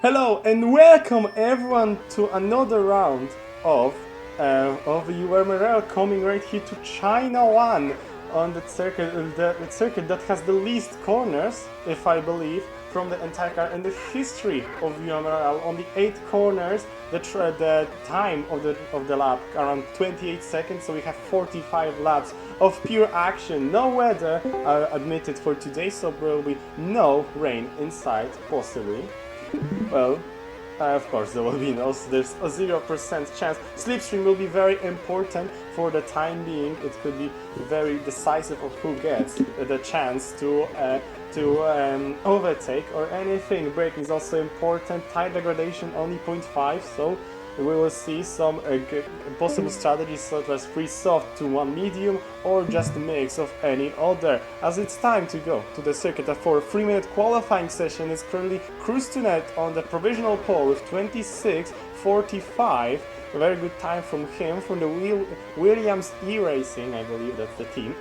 Hello and welcome everyone to another round of UMRL coming right here to China 1 on the circuit that has the least corners, if I believe, from the entire car in the history of UMRL. Only 8 corners, the time of the lap around 28 seconds, so we have 45 laps of pure action. No weather admitted for today, so there will be no rain inside, possibly. Well, of course there will be no, there's a 0% chance. Slipstream will be very important for the time being. It could be very decisive of who gets the chance to overtake or anything. Braking is also important. Tire degradation only 0.5, so we will see some possible strategies such as free soft to one medium or just a mix of any other. As it's time to go to the circuit for a 3-minute qualifying session, is currently Cruise to Net on the provisional pole with 26:45. A very good time from him, from the Williams E-Racing, I believe that's the team,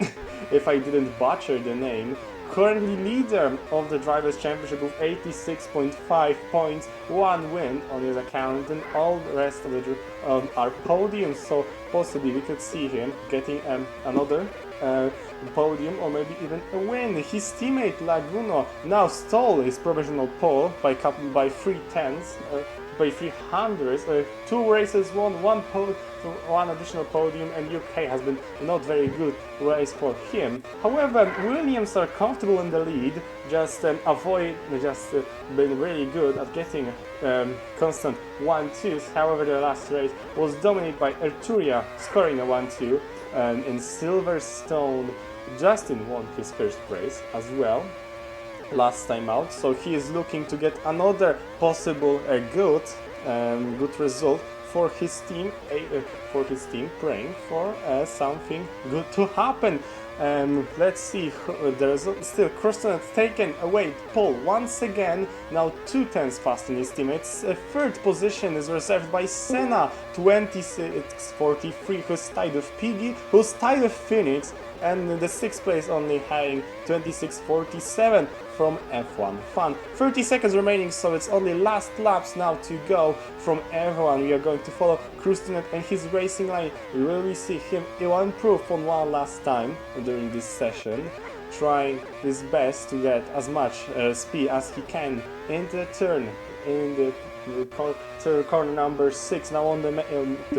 if I didn't butcher the name. Currently leader of the Drivers' Championship with 86.5 points, 1 win on his account, and all the rest of the are podiums, so possibly we could see him getting another podium or maybe even a win. His teammate Laguno now stole his provisional pole by 3/10, by 300s, 2 races won, one additional podium, and UK has been not very good race for him. However, Williams are comfortable in the lead, just been really good at getting constant 1-2s. However, the last race was dominated by Etruria, scoring a 1-2, and in Silverstone, Justin won his first race as well last time out, so he is looking to get another possible good result for his team, praying for something good to happen. Let's see, there's still Kruston taken away pole once again, now 2/10 faster than his teammates. Third position is reserved by Senna, 26:43, who's tied with Piggy, who's tied with Phoenix, and the 6th place only having 26:47 from F1 Fun. 30 seconds remaining, so it's only last laps now to go from everyone. We are going to follow Kruston and his racing line. We will see him improve on one last time during this session, trying his best to get as much speed as he can into the turn, in the corner number 6, now on the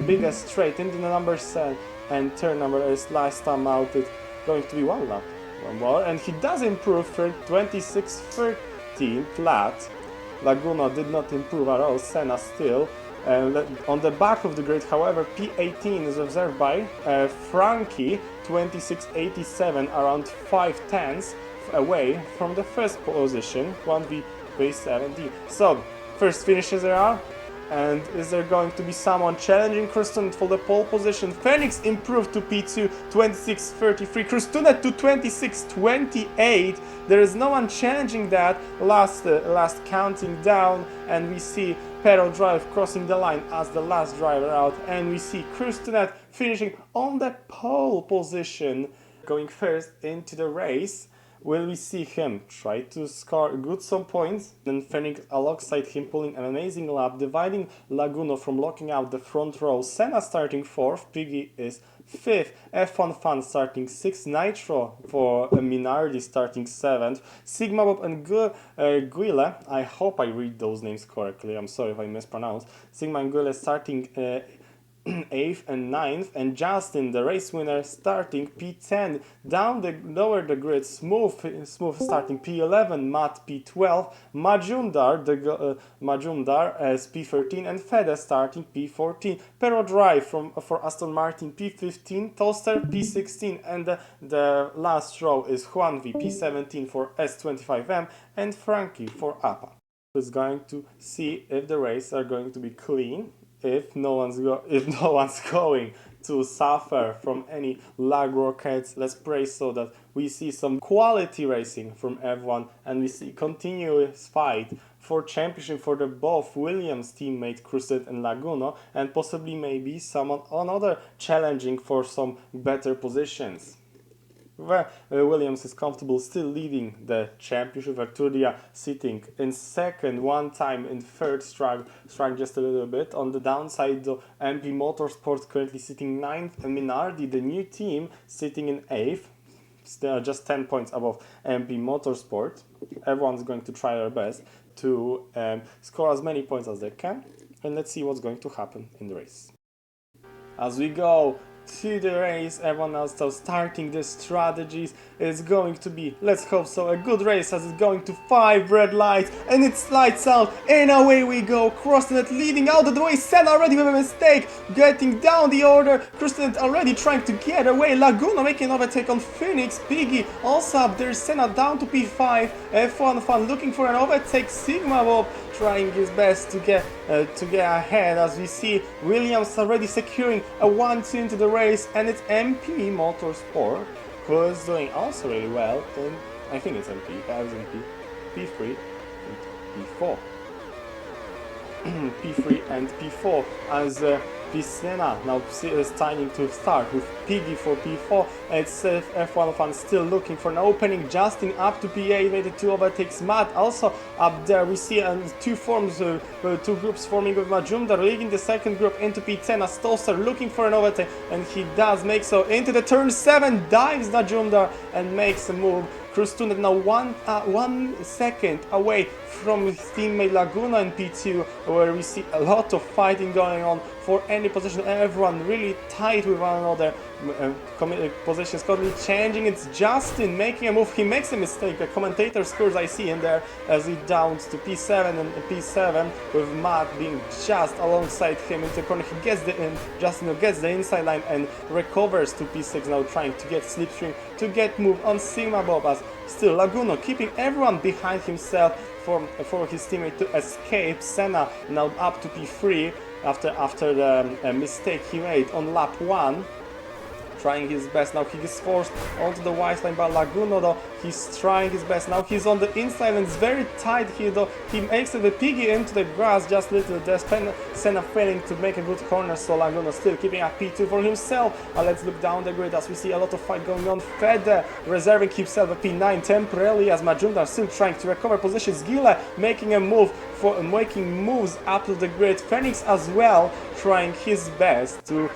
biggest straight into the number 7, and turn number is last time out. It's going to be one lap, one more, and he does improve for 26:13 flat. Laguna did not improve at all. Senna still on the back of the grid. However, P18 is observed by Frankie, 26:87, around 5/10 away from the first position, 1v17. So first finishes there are. And is there going to be someone challenging Kruston for the pole position? Phoenix improved to P2, 26:33. Kruston to 26:28. There is no one challenging that. Last counting down, and we see Pero Drive crossing the line as the last driver out, and we see Kruston finishing on the pole position, going first into the race. Will we see him try to score some points? Then Phoenix alongside him pulling an amazing lap, dividing Laguno from locking out the front row. Senna starting 4th, Piggy is 5th, F1 Fun starting 6th, Nitro for Minardi starting 7th, Sigma Bob and Guile, I hope I read those names correctly, I'm sorry if I mispronounce, Sigma and Guile starting 8th and 9th, and Justin, the race winner, starting P10. Lower the grid, smooth starting P11, Matt P12, Majumdar as P13, and Fede starting P14. Pero Drive for Aston Martin P15, Toaster P16, and the last row is Juanvi P17 for S25M, and Frankie for APA. Is going to see if the races are going to be clean. If no one's going to suffer from any lag rockets, let's pray so that we see some quality racing from everyone, and we see continuous fight for championship for the both Williams teammate Crusade and Laguno, and possibly maybe someone another challenging for some better positions. where Williams is comfortable still leading the championship. Etruria sitting in second, OneTime in third, struck just a little bit. On the downside, though, MP Motorsport currently sitting ninth, and Minardi, the new team, sitting in eighth. Still just 10 points above MP Motorsport. Everyone's going to try their best to score as many points as they can, and let's see what's going to happen in the race. As we go to the race, everyone else so starting the strategies. It's going to be, let's hope so, a good race, as it's going to 5 red lights, and it slides out, and away we go. Crossnet leading out of the way. Senna already with a mistake, getting down the order. Crossnet already trying to get away. Laguna making an overtake on Phoenix. Piggy also up there. Senna down to P5. F1 Fun looking for an overtake. Sigma Bob trying his best to get ahead, as we see Williams already securing a 1-2 into the race, and it's MP Motorsport who is doing also really well. And I think it's MP, P3 and P4. P3 and P4, as Senna now is starting to start with Piggy for P4. It's F1 Fan still looking for an opening. Justin up to P8, made it 2 overtakes. Matt also up there. We see two groups forming with Majumdar leading the second group into P10 as Toaster looking for an overtake, and he does make so into the turn 7. Dives Majumdar and makes a move. Krustun now 1 second away from his teammate Laguna in P2, where we see a lot of fighting going on for any position. Everyone really tight with one another. Positions currently changing. It's Justin making a move. He makes a mistake. The commentator scores I see in there as he downs to P7 and P7, with Matt being just alongside him into the corner. He gets Justin gets the inside line and recovers to P6, now trying to get slipstream to get move on Sigma Bob, as still Laguna keeping everyone behind himself for his teammate to escape. Senna now up to P3 after the mistake he made on lap 1. Trying his best. Now he is forced onto the white line by Laguna, though he's trying his best. Now he's on the inside and it's very tight here, though he makes the Piggy into the grass just a little. There's Senna failing to make a good corner, so Laguna still keeping a P2 for himself. Let's look down the grid as we see a lot of fight going on. Fede reserving himself a P9 temporarily, as Majumdar still trying to recover positions. Gila making a move for making moves up to the grid. Phoenix as well trying his best to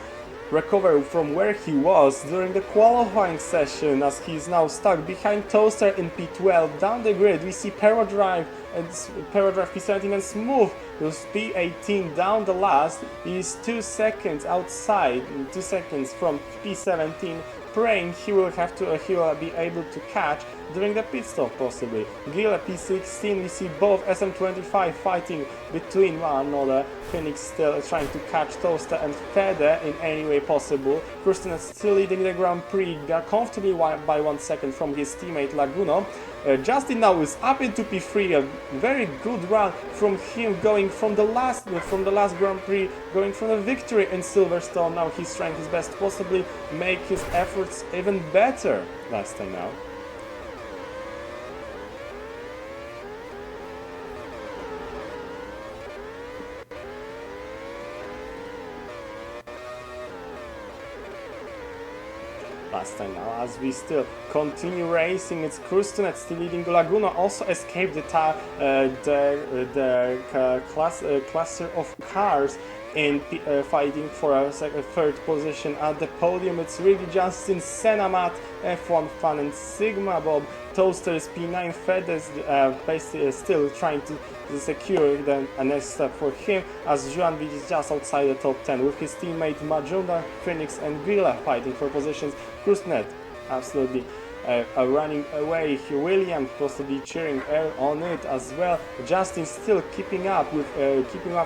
recover from where he was during the qualifying session, as he is now stuck behind Toaster in P12. Down the grid we see Paradrive P17 and Smooth with P18 down the last. He is 2 seconds outside, 2 seconds from P17, praying he will be able to catch during the pit stop possibly. Gila P16, we see both SM25 fighting between one another. Phoenix still trying to catch Toaster and Fede in any way possible. Kristen is still leading the Grand Prix comfortably by 1 second from his teammate Laguna. Justin now is up into P3, a very good run from him, going from the last Grand Prix, going from the victory in Silverstone. Now he's trying his best to possibly make his efforts even better last time out. Last time now, as we still continue racing, it's Krustunet still leading. Laguna also escaped the cluster of cars in fighting for a third position at the podium. It's really Justin, Senna, Matt, F1 Fun and Sigma Bob. Toaster is P9, Fed is still trying to secure a next step for him, as Juan is just outside the top 10 with his teammate Majunda, Phoenix and Grilla fighting for positions. Krusnet absolutely running away. William possibly cheering on it as well. Justin still keeping up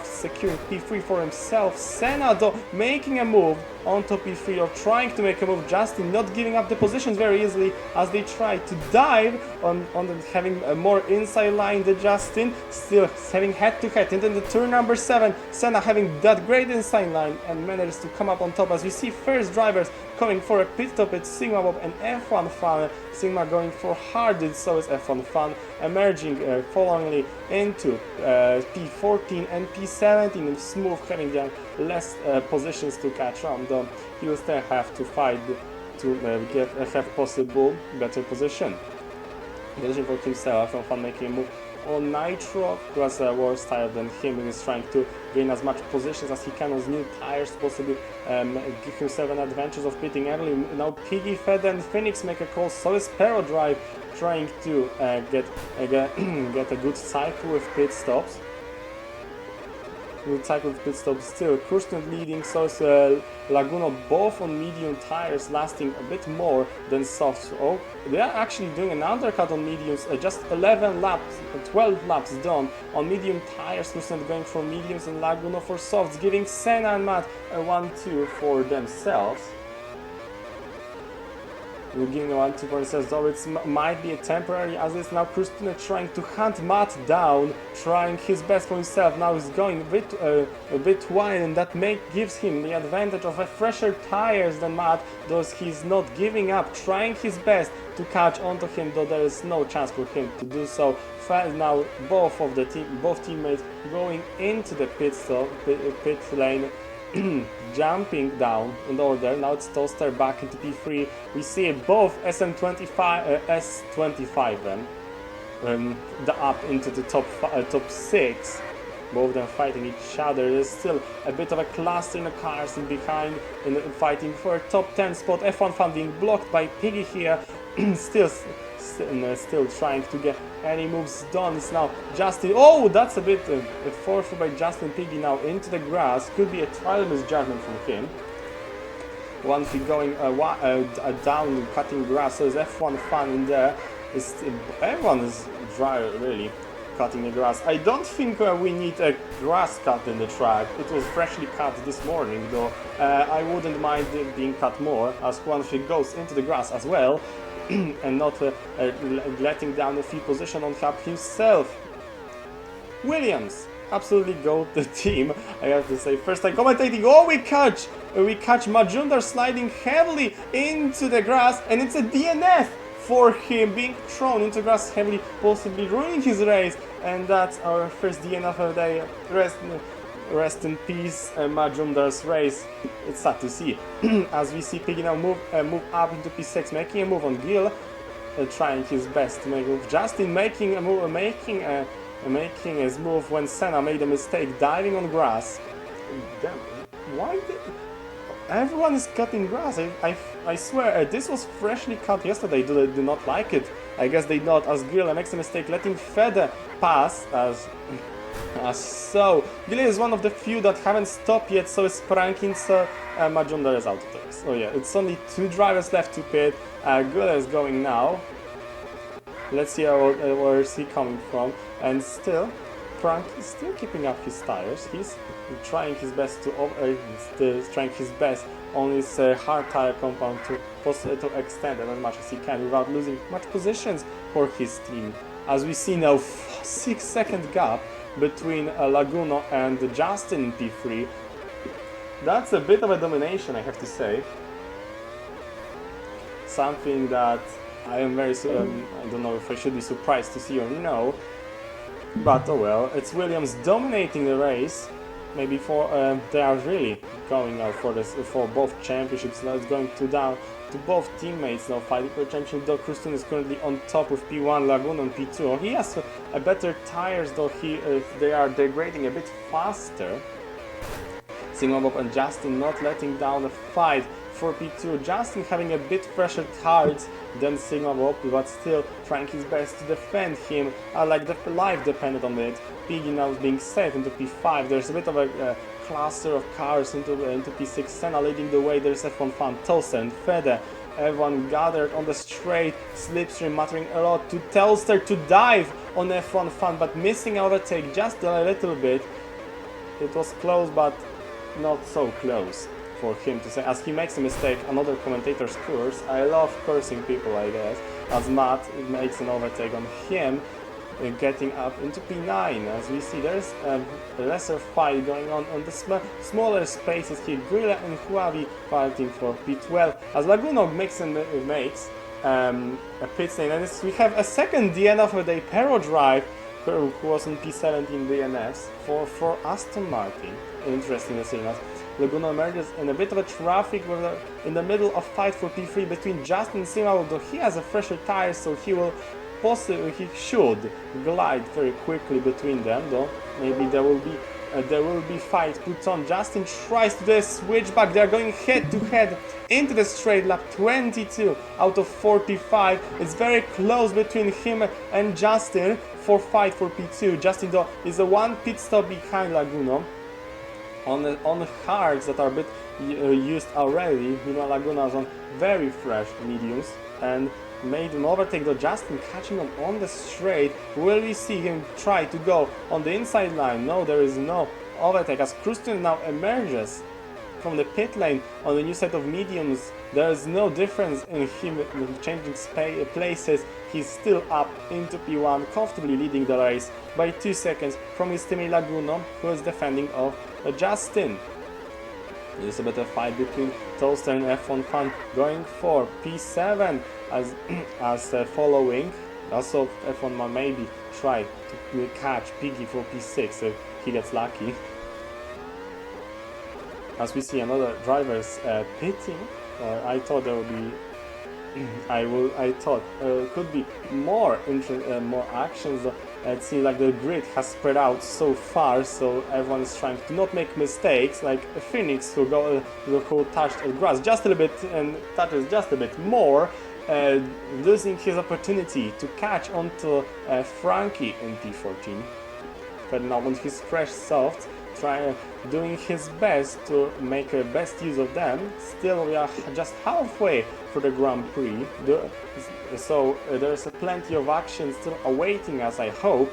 securing P3 for himself. Senna though making a move onto P3, or trying to make a move. Justin not giving up the positions very easily as they try to dive on having a more inside line than Justin, still having head-to-head. And then the turn number 7, Senna having that great inside line and manages to come up on top, as we see first drivers coming for a pit stop. It's Sigma Bob and F1 Fun. Sigma going for hard, and so is F1 Fun, emerging followingly into P14 and P17, and Smooth having the less positions to catch on, though he will still have to fight to have possible better position. Position for himself, from fun making a move on Nitro, who has a worse tire than him, and is trying to gain as much positions as he can on new tires, possibly give himself an advantage of pitting early. Now Piggy, Fed and Phoenix make a call, so is Pero Drive trying to get a good cycle with pit stops. Good cycle with pit stops still. Kirsten leading, so is Laguna, both on medium tires, lasting a bit more than softs. Oh, they are actually doing an undercut on mediums, just 11 laps, 12 laps done on medium tires. Kirsten going for mediums and Laguna for softs, giving Senna and Matt a 1-2 for themselves. We're giving a 1-2 for themselves, though it might be a temporary, as it's now Christina trying to hunt Matt down, trying his best for himself. Now he's going a bit wide, and that gives him the advantage of a fresher tires than Matt, though he's not giving up, trying his best to catch onto him, though there is no chance for him to do so. Now both teammates going into the pit lane, jumping down in order. Now it's Toaster back into P3. We see both S25 then the up into the top 6. Both of them fighting each other. There's still a bit of a cluster in the cars and behind, in fighting for a top 10 spot. F1 Fan being blocked by Piggy here. Still trying to get any moves done. It's now Justin. Oh, that's a bit forced by Justin. Piggy now into the grass. Could be a trial misjudgment from him. Once he going down, cutting grass. So there's F1 Fan in there. Everyone is dry, really, cutting the grass. I don't think we need a grass cut in the track. It was freshly cut this morning, though. I wouldn't mind it being cut more, as Quanfi goes into the grass as well. And not letting down the field position on Hub himself. Williams, absolutely go the team, I have to say. First time commentating. Oh, we catch Majundar sliding heavily into the grass, and it's a DNF for him, being thrown into grass heavily, possibly ruining his race. And that's our first DNF of the day. Rest in peace, Majundar's race. It's sad to see. As we see Piggy now move up into P6, making a move on Gil, trying his best to make a move. Justin making a move, making his move when Senna made a mistake, diving on grass. Damn, why did everyone is cutting grass? I swear, this was freshly cut yesterday. Do they not like it? I guess they not. As Gil makes a mistake, letting Fede pass so Gil is one of the few that haven't stopped yet, so it's pranking, so Majundar is out of the race. Oh yeah, it's only 2 drivers left to pit. Gil is going now. Let's see where is he coming from. And still, Frank is still keeping up his tires. He's trying his best on his hard tire compound to extend it as much as he can without losing much positions for his team. As we see now, 6-second gap between Laguna and Justin in P3. That's a bit of a domination, I have to say. Something that I am very, I don't know if I should be surprised to see or no. But oh well, it's Williams dominating the race. Maybe they are really going out for both championships. Now it's going down to both teammates now fighting for the championship. Though Kristen is currently on top with P1, Laguna on P2. Oh, he has a better tires, though they are degrading a bit faster. Sigma Bob and Justin not letting down the fight for P2. Justin having a bit fresher tires than Sigma Bob, but still trying his best to defend him. Like the life depended on it. Piggy now being safe into P5. There's a bit of a cluster of cars into P6. Senna leading the way. There's F1 Fan, Toaster and Fede. Everyone gathered on the straight. Slipstream mattering a lot to Toaster to dive on F1 Fan, but missing overtake just a little bit. It was close, but not so close for him to say. As he makes a mistake, another commentator's curse. I love cursing people, I guess. As Matt makes an overtake on him, getting up into P9. As we see, there's a lesser fight going on the smaller spaces here. Grilla and Huavi fighting for P12. As Laguna makes a pit lane, and we have a second DNF of the day, Pero Drive, who was on P17 DNFs for Aston Martin. Interesting to see that. Laguna emerges in a bit of a traffic in the middle of fight for P3 between Justin and Simao, though he has a fresher tire, so he should glide very quickly between them, though maybe there will be fight put on. Justin tries to do a switchback. They're going head to head into the straight lap. 22 out of 45. It's very close between him and Justin for fight for P2. Justin though is a one pit stop behind Laguna on hards that are a bit used already. Laguna is on very fresh mediums and made an overtake, though Justin catching him on the straight. Will we see him try to go on the inside line? No, there is no overtake as Krustin now emerges from the pit lane on the new set of mediums. There is no difference in him changing places. He's still up into P1, comfortably leading the race by 2 seconds from his teammate Laguna, who is defending off Justin. There's a better fight between Toaster and F1 Fan going for P7 as following. Also, F1 might maybe try to catch Piggy for P6 if he gets lucky. As we see another drivers pitting, I thought there would be. I thought could be more actions. It seems like the grid has spread out so far, so everyone is trying to not make mistakes. Like Phoenix, who touched grass just a little bit and touches just a bit more, losing his opportunity to catch onto Frankie in P14. But now on his fresh softs, doing his best to make best use of them. Still, we are just halfway for the Grand Prix, so there's plenty of action still awaiting us. I hope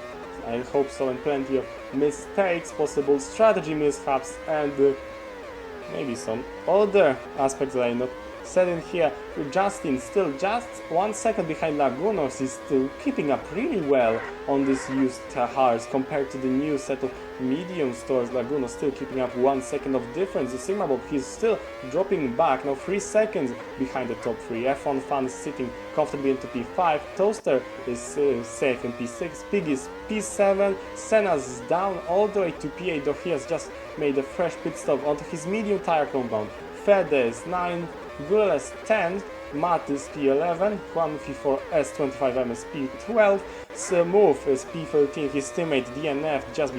so, and plenty of mistakes, possible strategy mishaps, and maybe some other aspects that I not said in here. Justin still just 1 second behind Laguna. He's still keeping up really well on this used cars compared to the new set of medium stores. Laguna still keeping up 1 second of difference. The Sigma Bob, he's still dropping back now 3 seconds behind the top 3. F1 Fan is sitting comfortably into P5. Toaster is safe in P6. Pig is P7. Senna's down all the way to P8, though he has just made a fresh pit stop onto his medium tire compound. Fede is 9. Gul is 10, Matt is P11, Juan P4 S25M is P12, Smooth is P13, his teammate DNF just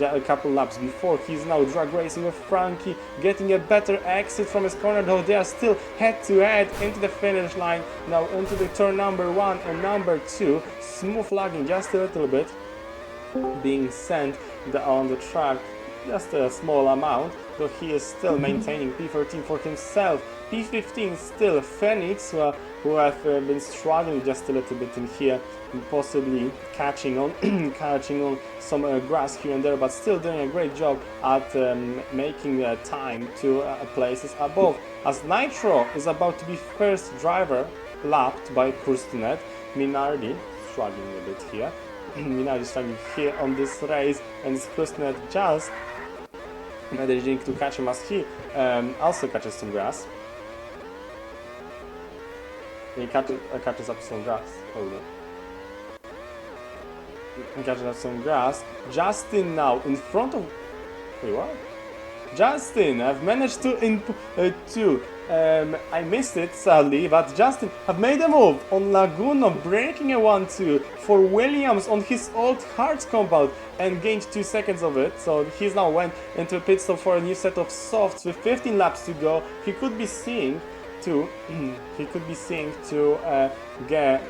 a couple laps before. He's now drag racing with Frankie, getting a better exit from his corner, though they are still head to head into the finish line, now into the turn number 1 and number 2. Smooth lagging just a little bit, being sent on the track just a small amount, though he is still maintaining P13 for himself. P15 still Phoenix, who have been struggling just a little bit in here, possibly catching on some grass here and there, but still doing a great job at making time to places above. As Nitro is about to be first driver lapped by Kurstinet, Minardi struggling a bit here. Minardi struggling here on this race, and Kurstinet just managing to catch him as he also catches some grass. He catches up some grass. Hold on. He catches up some grass. Justin now in front of. Wait, what? Justin, I've managed to I missed it sadly, but Justin have made a move on Laguna, breaking a 1-2 for Williams on his old hards compound and gained 2 seconds of it. So he's now went into a pit stop for a new set of softs with 15 laps to go. He could be seeing to get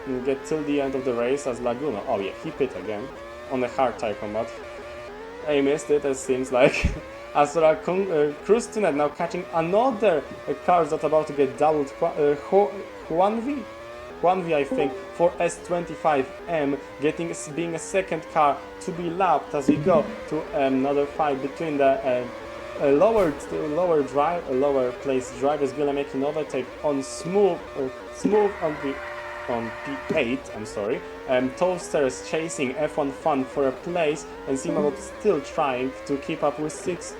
till the end of the race as Laguna. Oh yeah, he pit again on the hard tire combat. I missed it, it seems like. As Krustin now catching another car that's about to get doubled. Juanvi, I think, for S25M, being a second car to be lapped as we go to another fight between the lower place drivers. Gonna make an overtake on Smooth on P8, I'm sorry. Toaster is chasing F1 Fun for a place, and Simabot still trying to keep up with his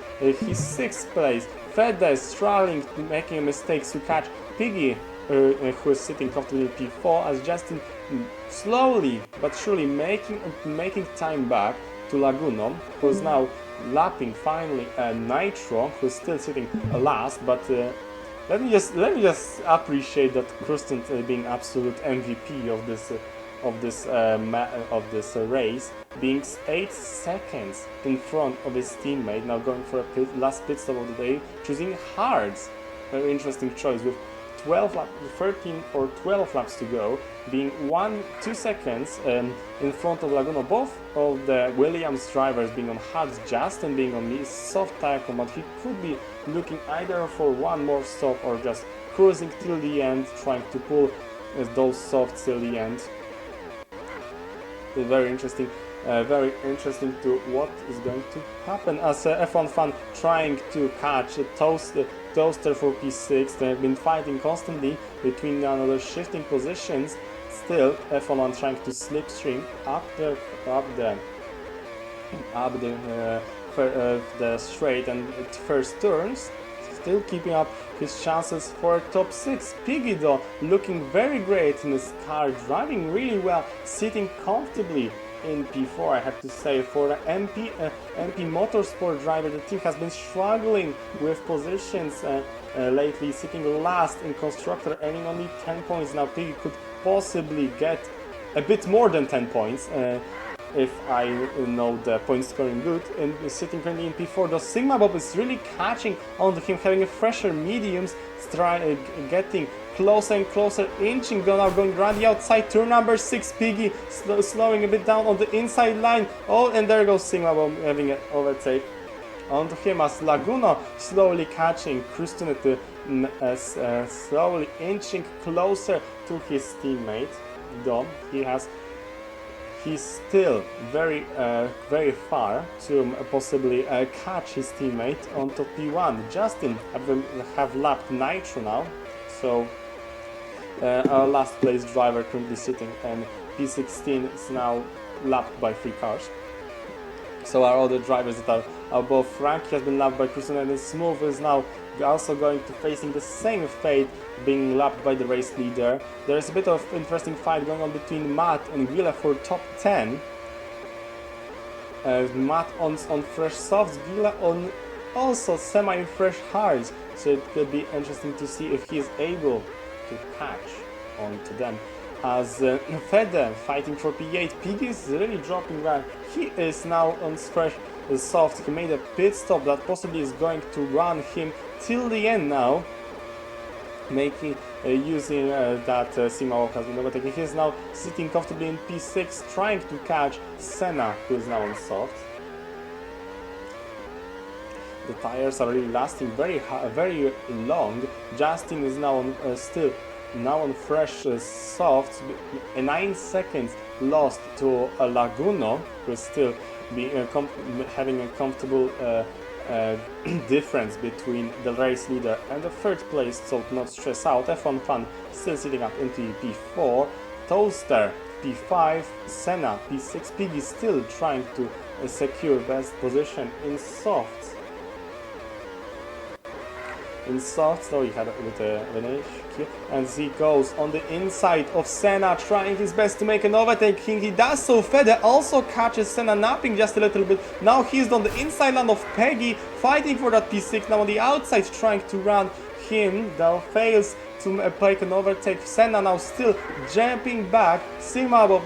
6th place. Fede is struggling, making mistakes to catch Piggy, who is sitting comfortably in P4, as Justin slowly but surely making time back to Laguna, who's now lapping finally Nitro, who's still sitting last, but let me just appreciate that Kristen being absolute MVP of this race, being 8 seconds in front of his teammate, now going for a last pit stop of the day, choosing hards. Very interesting choice with 13 or 12 laps to go, being 1-2 seconds in front of Laguna. Both of the Williams drivers being on hards, Justin being on the soft tire combat. He could be looking either for one more stop or just cruising till the end, trying to pull those softs till the end. Very interesting to what is going to happen as a F1 fan trying to catch a toaster for P6. They have been fighting constantly between another shifting positions. Still, F1 trying to slipstream up the straight and first turns. Still keeping up his chances for a top 6. Piggy though looking very great in his car, driving really well, sitting comfortably in P4, I have to say. For the MP Motorsport driver, the team has been struggling with positions lately, sitting last in Constructor, earning only 10 points. Now Piggy could possibly get a bit more than 10 points. If I know the point scoring good, and sitting currently in P4, though Sigma Bob is really catching on to him, having a fresher mediums, getting closer and closer, inching, now going around the outside, turn number 6, Piggy slowing a bit down on the inside line. Oh, and there goes Sigma Bob having an overtake onto him as Laguna slowly catching Kristen slowly inching closer to his teammate. Though he's still very far to possibly catch his teammate on top P1. Justin have lapped Nitro now, so our last place driver currently sitting, and P16 is now lapped by 3 cars. So our other drivers that are above, Frankie has been lapped by Kristen, and Smooth is now also going to facing the same fate, being lapped by the race leader. There's a bit of interesting fight going on between Matt and Gila for top 10. Matt on fresh softs, Gila on also semi-fresh hards, so it could be interesting to see if he is able to catch onto them. As Fede fighting for P8, Piggy is really dropping well. He is now on fresh soft. He made a pit stop that possibly is going to run him till the end now, making using that Sigma Walk has been overtaken. He is now sitting comfortably in P6, trying to catch Senna, who is now on soft. The tires are really lasting very long. Justin is now on still on fresh softs. 9 seconds lost to Laguna, who is still having a comfortable difference between the race leader and the third place, so to not stress out. F1 fan still sitting up into P4, Toaster P5, Senna P6, Piggy still trying to secure best position in softs. So he had it with Vinay, and he goes on the inside of Senna, trying his best to make an overtake. He does so. Fede also catches Senna, napping just a little bit. Now he's on the inside line of Peggy, fighting for that P6. Now on the outside, trying to run him, though fails to make an overtake. Senna now still jumping back. Sigma Bob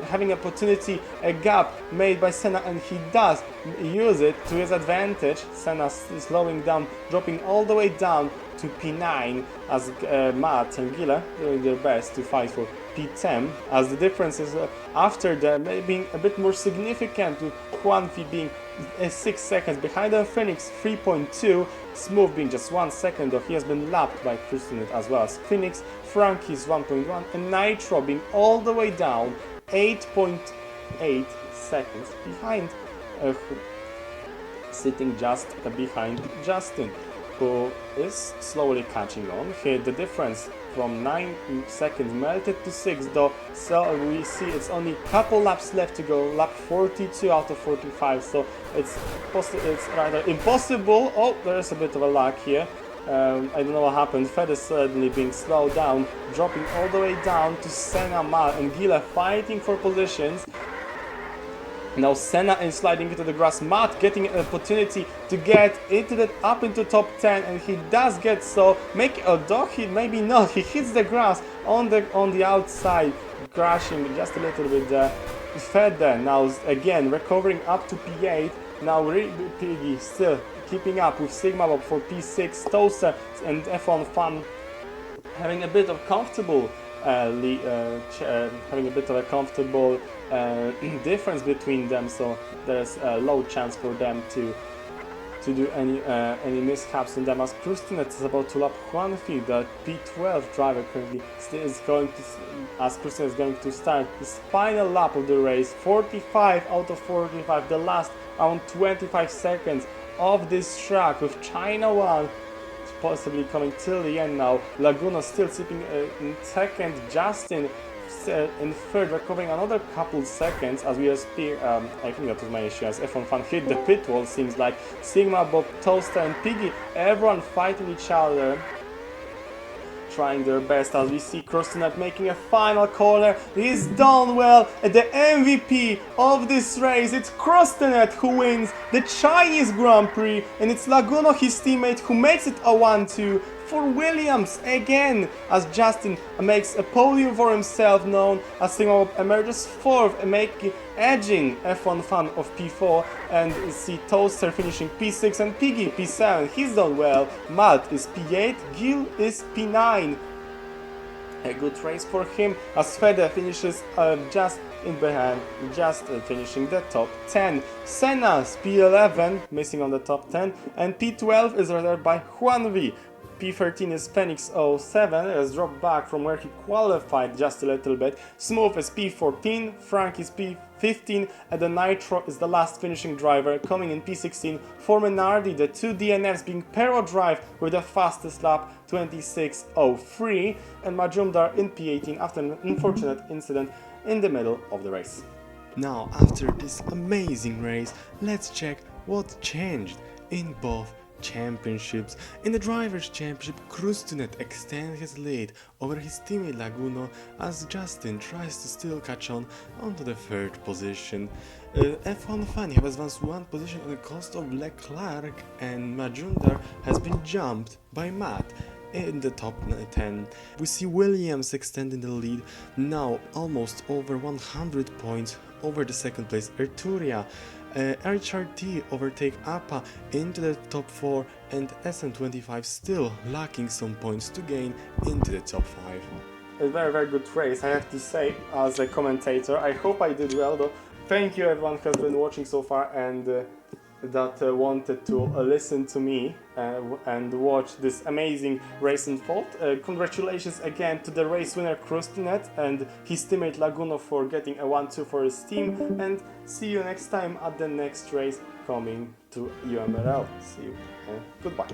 having opportunity, a gap made by Senna, and he does use it to his advantage. Senna slowing down, dropping all the way down to P9 as Matt and Gila doing their best to fight for P10, as the difference is after them being a bit more significant, with Juanfi being 6 seconds behind the Phoenix 3.2, Smooth being just 1 second, though he has been lapped by Kristen as well as Phoenix. Frankie's 1.1, and Nitro being all the way down 8.8 seconds behind, sitting just behind Justin, who is slowly catching on. Here the difference from 9 seconds melted to 6, though, so we see it's only a couple laps left to go, lap 42 out of 45, so it's rather impossible. Oh, there's a bit of a lag here. I don't know what happened. Fed is suddenly being slowed down, dropping all the way down to Senna, Mal and Gila fighting for positions. Now Senna is sliding into the grass. Matt getting an opportunity to get into the up into top 10, and he does get so. Make a dog hit, maybe not. He hits the grass on the outside, crashing just a little bit there. Fede now again recovering up to P8. Now Piggy still keeping up with Sigma Bob for P6. Toaster and F1 Fun having a bit of comfortable difference between them, so there's a low chance for them to do any mishaps in them, as Krustinet is about to lap Juanfi, the P12 driver currently is going to, as Krustinet is going to start his final lap of the race. 45 out of 45, the last around 25 seconds of this track, with China 1 possibly coming till the end now. Laguna still sitting in second, Justin in third, recovering another couple seconds as we are I think that was my issue, as F1 Fun hit the pit wall. Seems like Sigma, Bob, Toaster and Piggy, everyone fighting each other, trying their best, as we see Krustinet making a final corner. He's done well, and the MVP of this race, it's Krustinet who wins the Chinese Grand Prix, and it's Laguna, his teammate, who makes it a 1-2 for Williams again, as Justin makes a podium for himself, known as Sigma emerges fourth, edging F1 Fun of P4, and see Toaster finishing P6 and Piggy P7. He's done well. Matt is P8, Gil is P9. A good race for him, as Fede finishes just in behind, finishing the top 10. Senna's P11, missing on the top 10, and P12 is reserved by Juanvi. P13 is Phoenix 07, has dropped back from where he qualified just a little bit. Smooth is P14, Frank is P15, and the Nitro is the last finishing driver, coming in P16 for Menardi. The two DNFs being Pero Drive with the fastest lap, 26.03, and Majumdar in P18 after an unfortunate incident in the middle of the race. Now, after this amazing race, let's check what changed in both championships. In the Drivers' Championship, Krustinet extends his lead over his teammate Laguna, as Justin tries to still catch on onto the third position. F1 Fun have advanced one position on the cost of Leclerc, and Majumdar has been jumped by Matt in the top 10. We see Williams extending the lead, now almost over 100 points over the second place Etruria. HRT overtake APA into the top 4, and SM25 still lacking some points to gain into the top 5. A very good race, I have to say, as a commentator. I hope I did well though. Thank you everyone who has been watching so far and that wanted to listen to me and watch this amazing race unfold. Congratulations again to the race winner Krustinet and his teammate Laguna for getting a 1-2 for his team, and see you next time at the next race coming to UMRL. See you and goodbye.